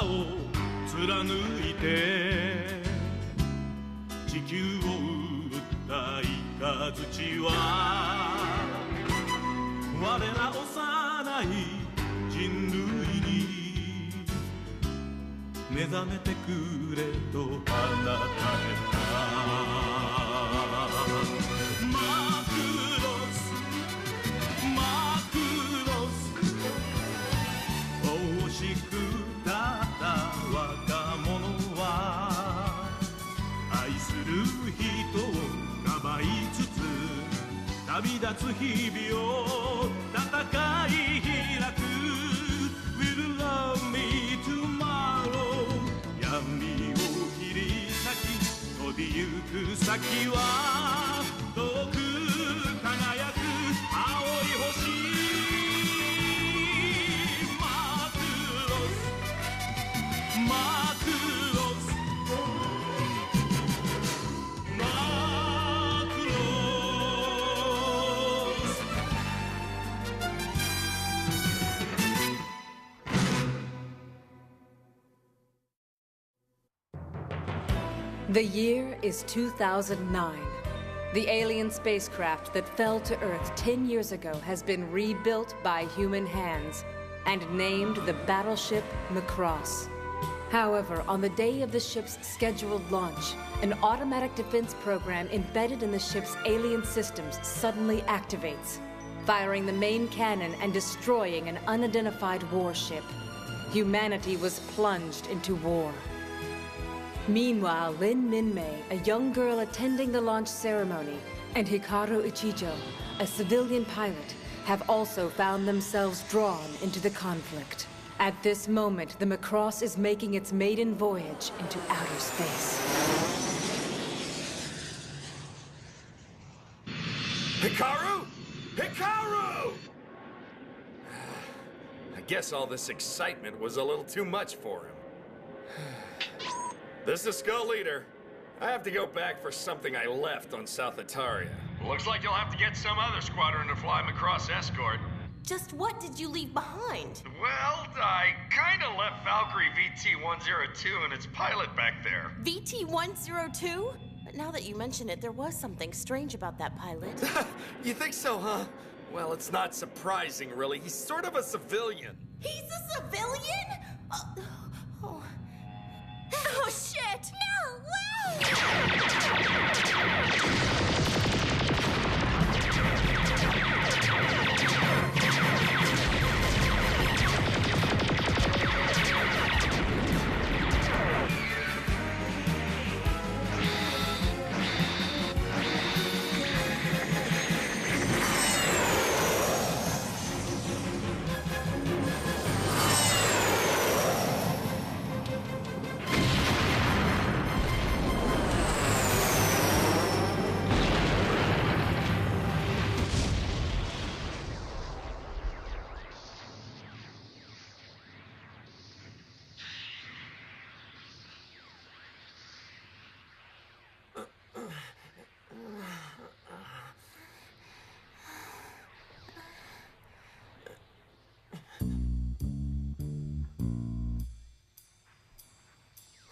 を貫いて地球を打った雷は我ら幼い人類に目覚めてくれと放たれたマクロス惜しくたった若者は愛する人をかばいつつ旅立つ日々を戦い開く Will love me tomorrow 闇を切り裂き飛びゆく先は遠く輝く青い星The year is 2009. The alien spacecraft that fell to Earth 10 years ago has been rebuilt by human hands and named the battleship Macross. However, on the day of the ship's scheduled launch, an automatic defense program embedded in the ship's alien systems suddenly activates, firing the main cannon and destroying an unidentified warship. Humanity was plunged into war. Meanwhile, Lin Minmei, a young girl attending the launch ceremony, and Hikaru Ichijo, a civilian pilot, have also found themselves drawn into the conflict. At this moment, the Macross is making its maiden voyage into outer space. Hikaru! Hikaru! I guess all this excitement was a little too much for him. This is Skull Leader. I have to go back for something I left on South Itaria. Looks like you'll have to get some other squadron to fly Macross escort. Just what did you leave behind? Well, I kinda left Valkyrie VT-102 and its pilot back there. VT-102? Now that you mention it, there was something strange about that pilot. You think so, huh? Well, it's not surprising, really. He's sort of a civilian. He's a civilian? Oh, shit! No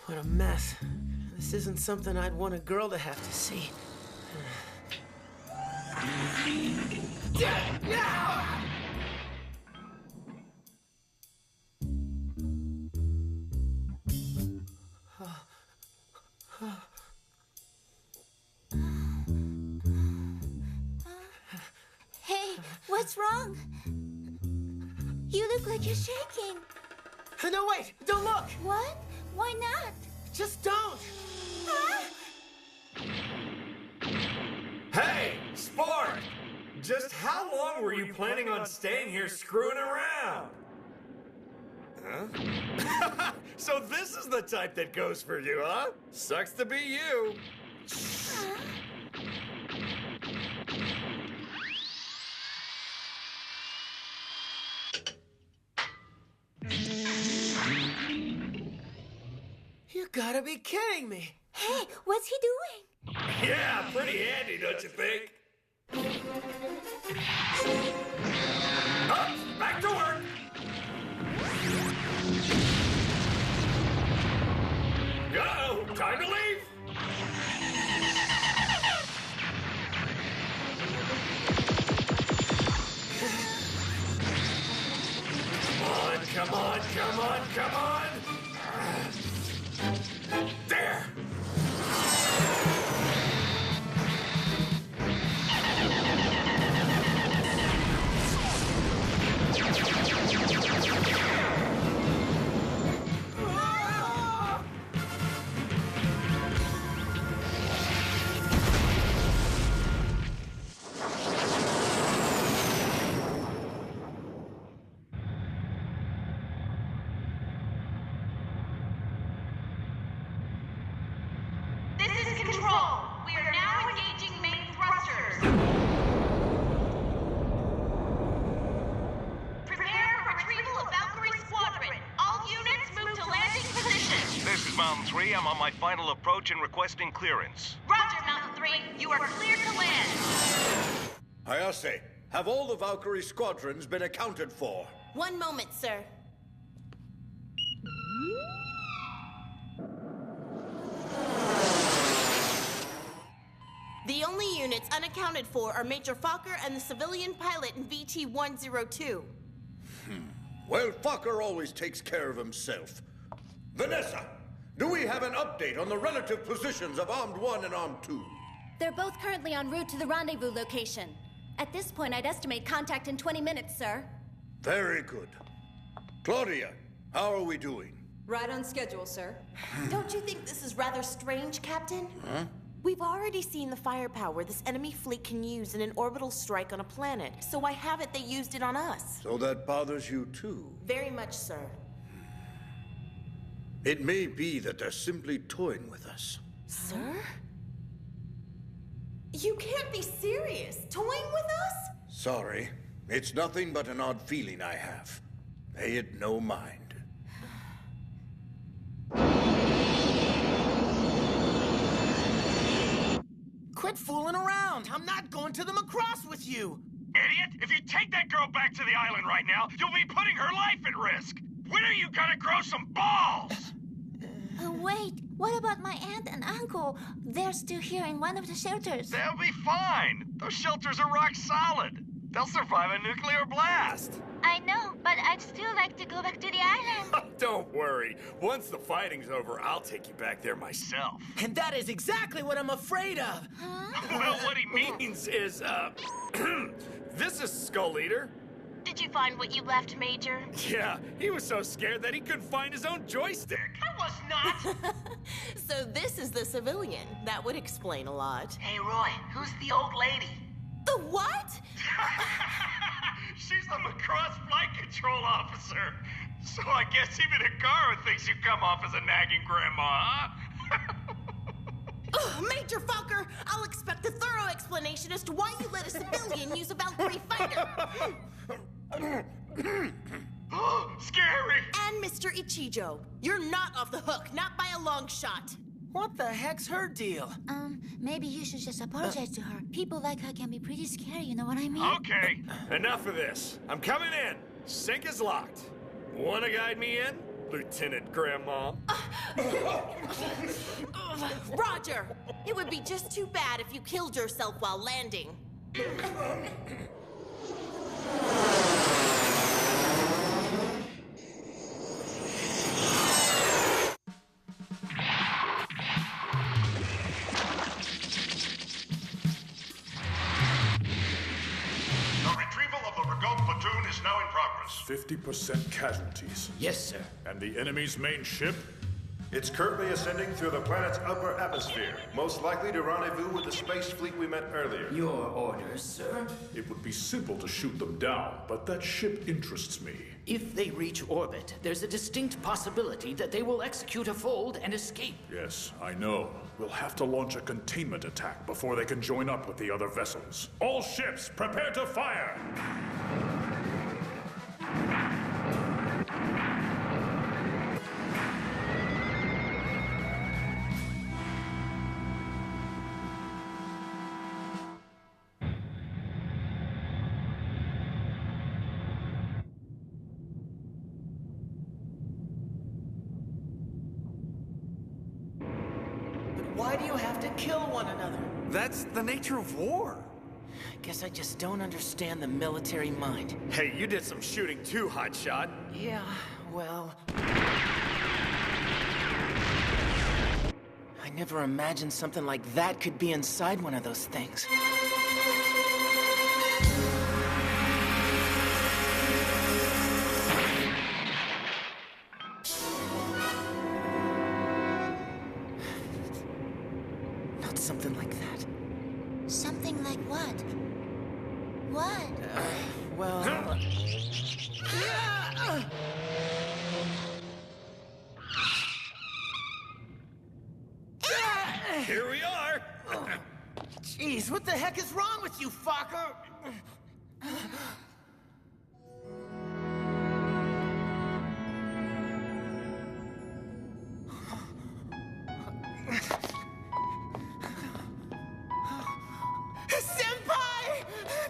What a mess. This isn't something I'd want a girl to have to see. Hey, what's wrong? You look like you're shaking. No, wait! Don't look! What? Why not? Just don't! Huh? Hey, Sport! Just how long were you planning on staying here screwing around? Huh? So this is the type that goes for you, huh? Sucks to be you. Huh? You gotta be kidding me! Hey, what's he doing? Yeah, pretty handy, don't you think? Up, back to work! control. We are now engaging main thrusters. Prepare for retrieval of Valkyrie Squadron. All units move to landing position. This is Mountain 3. I'm on my final approach and requesting clearance. Roger, Mountain 3. You are cleared to land. Hayase, have all the Valkyrie squadrons been accounted for? One moment, sir. The only units unaccounted for are Major Fokker and the civilian pilot in VT-102. Well, Fokker always takes care of himself. Vanessa, do we have an update on the relative positions of Armed 1 and Armed 2? They're both currently en route to the rendezvous location. At this point, I'd estimate contact in 20 minutes, sir. Very good. Claudia, how are we doing? Right on schedule, sir. Don't you think this is rather strange, Captain? Huh? We've already seen the firepower this enemy fleet can use in an orbital strike on a planet, so why haven't they used it on us? So that bothers you too? Very much, sir. It may be that they're simply toying with us. Sir? You can't be serious. Toying with us? Sorry. It's nothing but an odd feeling I have. Pay it no mind. Quit fooling around! I'm not going to the Macross with you! Idiot! If you take that girl back to the island right now, you'll be putting her life at risk! When are you gonna grow some balls? Wait, what about my aunt and uncle? They're still here in one of the shelters. They'll be fine. Those shelters are rock solid. They'll survive a nuclear blast. I know, but I'd still like to go back to the island. Don't worry. Once the fighting's over, I'll take you back there myself. And that is exactly what I'm afraid of! Well, what he means Is, this is Skull Eater. Did you find what you left, Major? Yeah, he was so scared that he couldn't find his own joystick. I was not. So this is the civilian. That would explain a lot. Hey, Roy, who's the old lady? The what? She's the Macross flight control officer. So I guess even Hikaru thinks you come off as a nagging grandma, huh? Ugh, Major Fokker, I'll expect a thorough explanation as to why you let a civilian use a Valkyrie fighter. Scary! And Mr. Ichijo, you're not off the hook, not by a long shot. What the heck's her deal? Maybe you should just apologize to her. People like her can be pretty scary, you know what I mean? Okay. Enough of this. I'm coming in. Sync is locked. Wanna guide me in, Lieutenant Grandma? Roger, it would be just too bad if you killed yourself while landing. The retrieval of the Regault platoon is now in progress. 50% casualties. Yes, sir. And the enemy's main ship? It's currently ascending through the planet's upper atmosphere, most likely to rendezvous with the space fleet we met earlier. Your orders, sir? It would be simple to shoot them down, but that ship interests me. If they reach orbit, there's a distinct possibility that they will execute a fold and escape. Yes, I know. We'll have to launch a containment attack before they can join up with the other vessels. All ships, prepare to fire! Why do you have to kill one another? That's the nature of war. I guess I just don't understand the military mind. Hey, you did some shooting too, hotshot. Yeah, well... I never imagined something like that could be inside one of those things. Not something like that. Something like what? What? Well... Here we are! Jeez, what the heck is wrong with you, fucker? Senpai!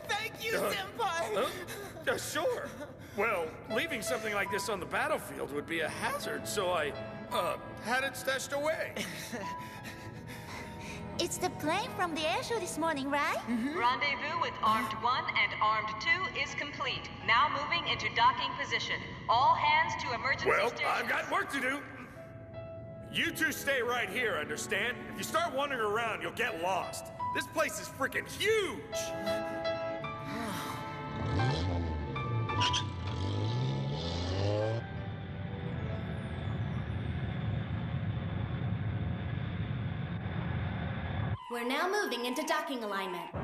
Thank you, Senpai! Sure. Well, leaving something like this on the battlefield would be a hazard, so I, had it stashed away. It's the plane from the air show this morning, right? Rendezvous with Armed 1 and Armed 2 is complete. Now moving into docking position. All hands to emergency stations. Well, I've got work to do. You two stay right here, understand? If you start wandering around, you'll get lost. This place is freaking huge! We're now moving into docking alignment. The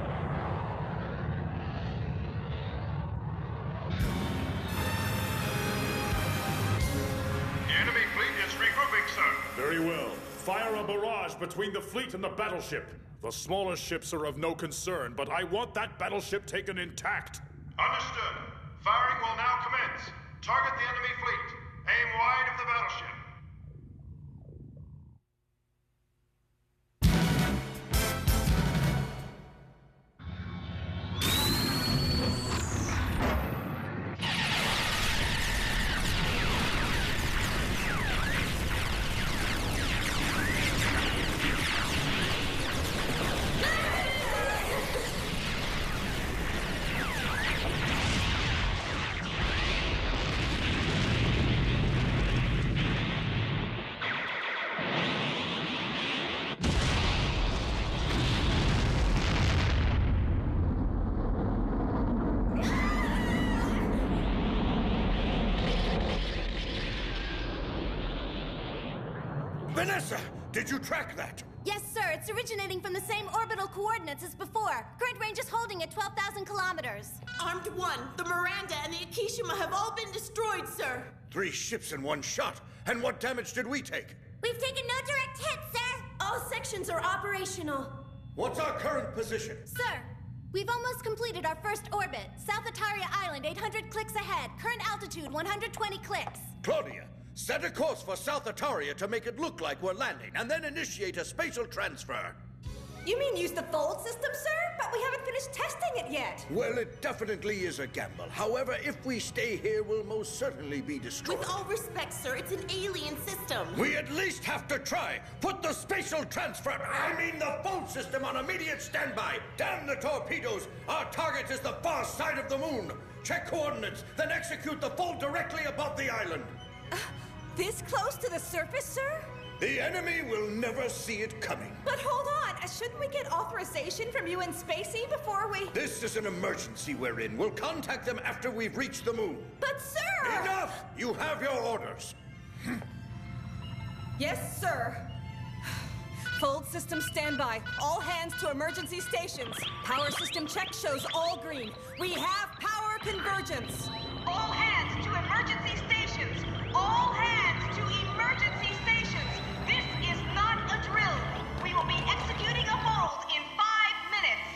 enemy fleet is regrouping, sir. Very well. Fire a barrage between the fleet and the battleship. The smaller ships are of no concern, but I want that battleship taken intact. Understood. Firing will now commence. Target the enemy fleet. Aim wide of the battleship. Vanessa, did you track that? Yes, sir. It's originating from the same orbital coordinates as before. Current range is holding at 12,000 kilometers. Armed 1, the Miranda, and the Akishima have all been destroyed, sir. 3 ships in one shot. And what damage did we take? We've taken no direct hits, sir. All sections are operational. What's our current position? Sir, we've almost completed our first orbit. South Ataria Island, 800 clicks ahead. Current altitude, 120 clicks. Claudia, set a course for South Ataria to make it look like we're landing, and then initiate a spatial transfer. You mean use the fold system, sir? But we haven't finished testing it yet. Well, it definitely is a gamble. However, if we stay here, we'll most certainly be destroyed. With all respect, sir, it's an alien system. We at least have to try. Put the spatial transfer, the fold system on immediate standby. Damn the torpedoes. Our target is the far side of the moon. Check coordinates, then execute the fold directly above the island. This close to the surface, sir? The enemy will never see it coming. But hold on, shouldn't we get authorization from you and Spacey before we... This is an emergency we're in. We'll contact them after we've reached the moon. But sir! Enough! You have your orders. Yes, sir. Fold system standby. All hands to emergency stations. Power system check shows all green. We have power convergence. All hands to emergency stations. All hands to emergency stations. This is not a drill. We will be executing a fold in 5 minutes.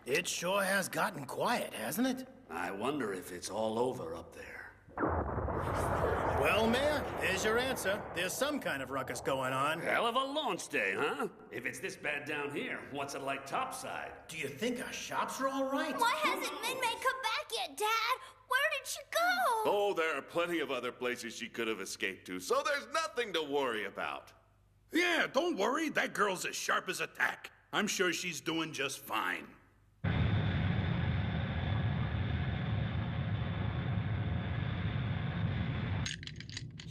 It sure has gotten quiet, hasn't it? I wonder if it's all over up there. Well, Mayor, there's your answer. There's some kind of ruckus going on. Hell of a launch day, huh? If it's this bad down here, what's it like topside? Do you think our shops are all right? Why hasn't Minmay come back yet, Dad? Where did she go? Oh, there are plenty of other places she could have escaped to, so there's nothing to worry about. Yeah, don't worry. That girl's as sharp as a tack. I'm sure she's doing just fine.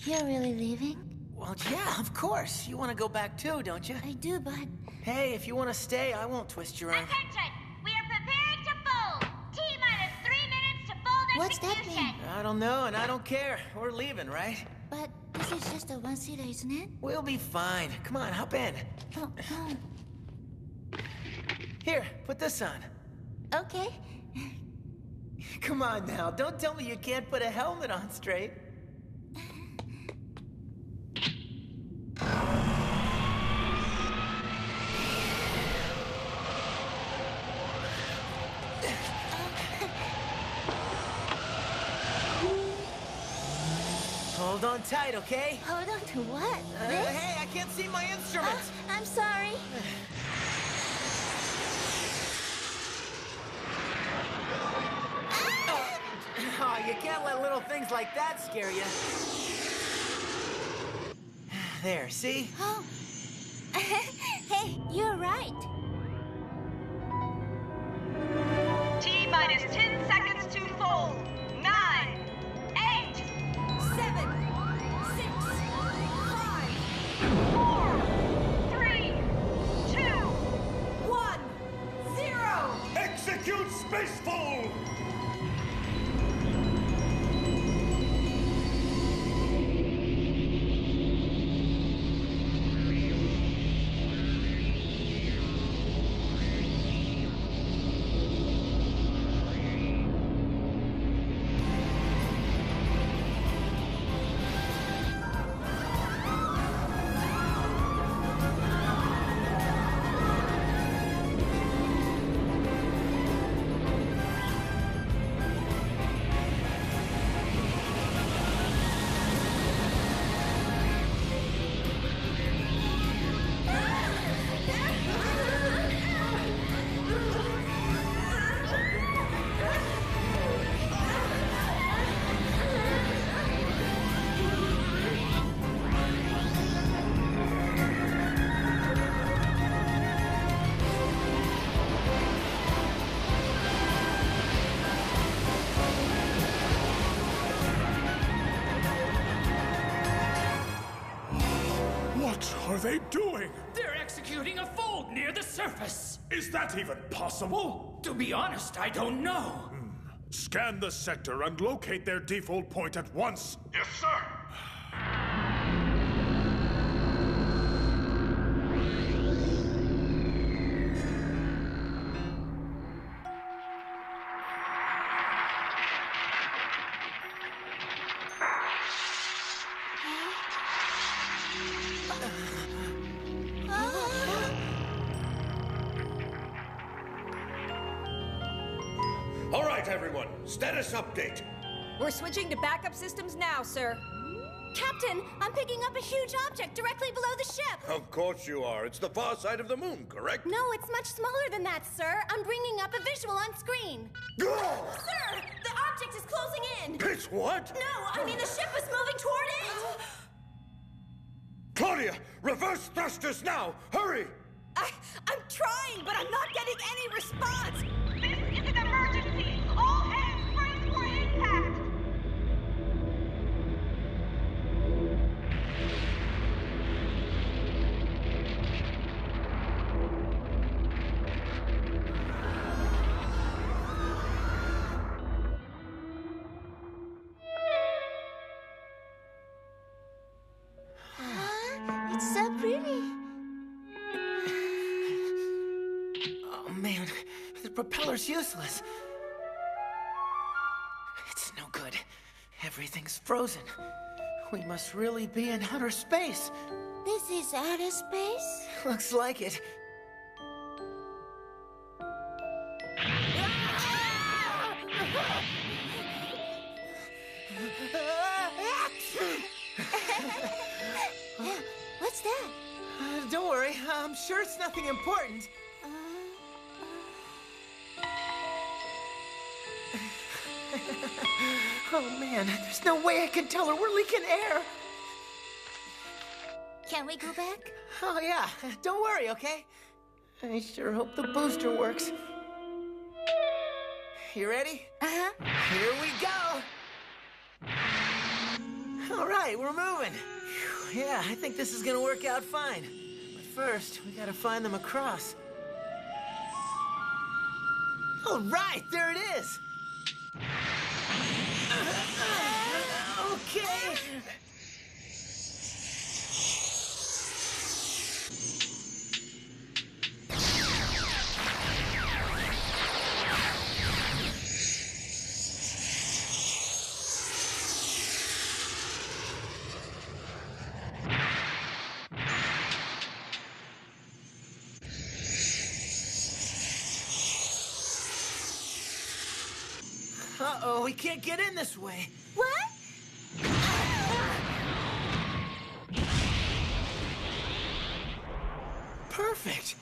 You're really leaving? Well, yeah, of course. You want to go back too, don't you? I do, but... Hey, if you want to stay, I won't twist your arm. Attention! We are preparing to fold. T-minus 3 minutes to fold What's that mean? I don't know, and I don't care. We're leaving, right? But this is just a one-seater, isn't it? We'll be fine. Come on, hop in. Oh, oh. Here, put this on. Okay. Come on now, don't tell me you can't put a helmet on straight. Hold on tight, okay? Hold on to what? This? Hey, I can't see my instruments. I'm sorry. Oh, you can't let little things like that scare you. There, see? Oh. Hey, you're right. T-minus 10 seconds to fold. 9, 8, 7, 6, 4, 3, 2, 1, 0. Execute Spacefold! What are they doing? They're executing a fold near the surface. Is that even possible? To be honest, I don't know. Scan the sector and locate their default point at once. Yes, sir. All right, everyone. Status update. We're switching to backup systems now, sir. Captain, I'm picking up a huge object directly below the ship. Of course you are. It's the far side of the moon, correct? No, it's much smaller than that, sir. I'm bringing up a visual on screen. Sir, the object is closing in. It's what? No, I mean the ship is moving toward it. Claudia, reverse thrusters now. Hurry! I'm trying, but I'm not getting any response. This is an emergency. All hands brace for impact. It's so pretty. Oh, man. The propeller's useless. It's no good. Everything's frozen. We must really be in outer space. This is outer space? Looks like it. What's that? Don't worry. I'm sure it's nothing important. Oh, man. There's no way I can tell her we're leaking air. Can we go back? Oh, yeah. Don't worry, okay? I sure hope the booster works. You ready? Uh-huh. Here we go. All right, we're moving. Whew, yeah, I think this is gonna work out fine. But first, we gotta find the Macross. All right, there it is. Okay. Uh-oh, we can't get in this way. What? Perfect.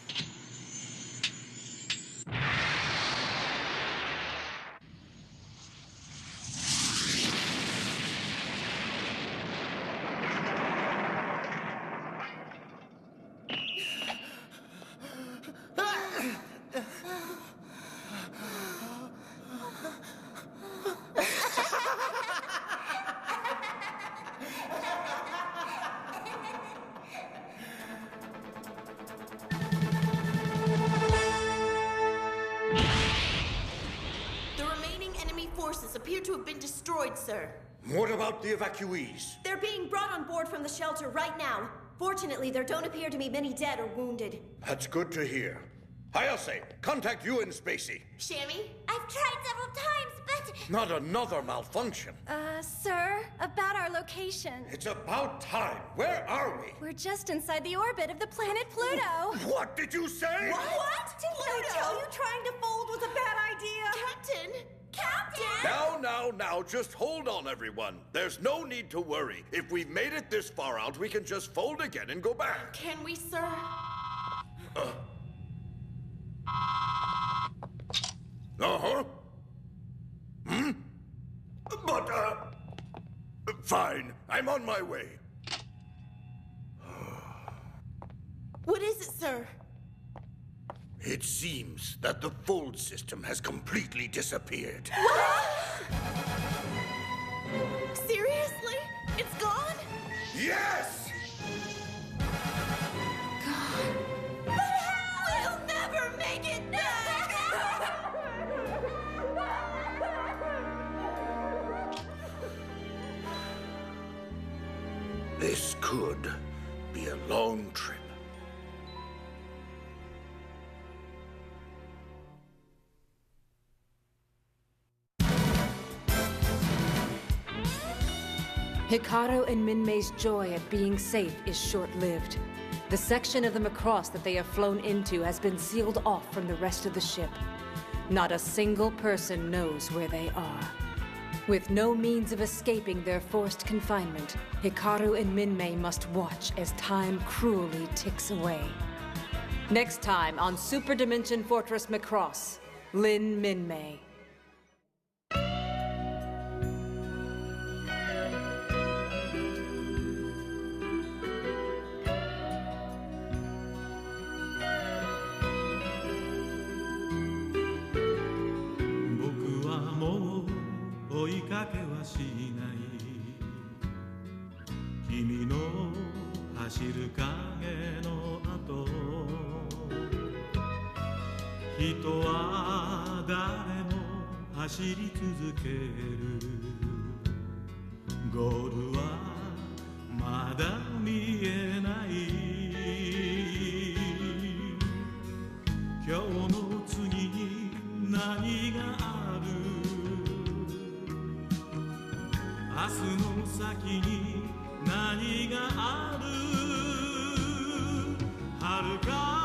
Appear to have been destroyed, sir. What about the evacuees? They're being brought on board from the shelter right now. Fortunately, there don't appear to be many dead or wounded. That's good to hear. Hayase, contact you and Spacey. Shammy? I've tried several times, but... Not another malfunction. Sir, about our location. It's about time. Where are we? We're just inside the orbit of the planet Pluto. What did you say? What? Didn't I tell you trying to fold was a bad idea? Captain! Now, just hold on, everyone. There's no need to worry. If we've made it this far out, we can just fold again and go back. Can we, sir? Uh-huh. But, fine. I'm on my way. What is it, sir? It seems that the fold system has completely disappeared. What? Seriously? It's gone? Yes! God. But how? We'll never make it back! This could be a long trip. Hikaru and Minmei's joy at being safe is short-lived. The section of the Macross that they have flown into has been sealed off from the rest of the ship. Not a single person knows where they are. With no means of escaping their forced confinement, Hikaru and Minmei must watch as time cruelly ticks away. Next time on Super Dimension Fortress Macross, Lin Minmei. Haruka